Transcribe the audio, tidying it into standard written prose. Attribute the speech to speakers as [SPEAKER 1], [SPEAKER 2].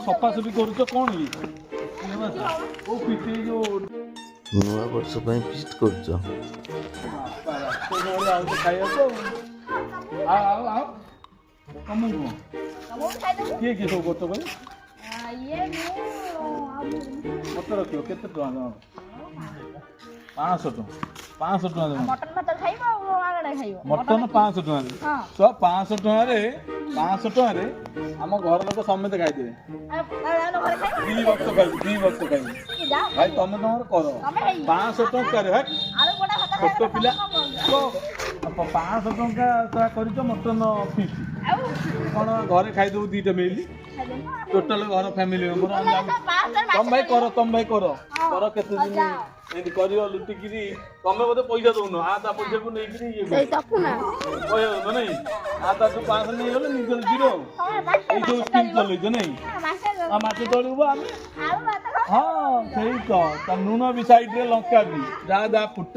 [SPEAKER 1] ସଫାସଫି କରୁଛ କଣ
[SPEAKER 2] ନୂଆ ବର୍ଷ ପାଇଁ ଫିଷ୍ଟ କରୁଛ?
[SPEAKER 1] ଖାଇବାକୁ କିଏ କିଏ ସବୁ କରୁଛ ଭାଇ? ମତେ ରଖିବ କେତେ ଟଙ୍କା? 500 ଟଙ୍କା। 500 ଟଙ୍କା ଦେବ। ମଟନ 500 ଟଙ୍କାରେ। 500 ଟଙ୍କାରେ ଆମ ଘର ଲୋକ ସମେତ ଖାଇଦେବେ। 2 ବର୍ଷ ଖାଇବେ ଭାଇ। ତମେ ତମର କର 500 ଟଙ୍କାରେ ଛୋଟ ପିଲା 500 ଟଙ୍କା କରିଛ ମଟନ ଫିସ୍ କଣ ଘରେ ଖାଇଦେବୁ 2ଟା ମିଳିଲି ଟୋଟାଲ ଘର ଫ୍ୟାମିଲି ମେମ୍ବର। ତମେ ଭାଇ କର କେତେ ଦିନ ଏମିତି କରିବ ଲୁଟିକିରି। ତମେ ବୋଧେ ପଇସା ଦଉନ ତା ପଇସାକୁ ନେଇକିରି ଇଏ କହିବ ନାଇଁ ତା 500 ନେଇଗଲେ ନିଜର ଜିରୋ। ଏଇ ସବୁ ସ୍କିମ୍ ଚଲେଇଛ ନାଇଁ? ମାଛ ତଳିବୁ ଆମେ। ହଁ ସେଇ ତ ଲୁଣ ବି ସାଇଡରେ ଲଙ୍କା ବି ଯାହା ଫୁଟ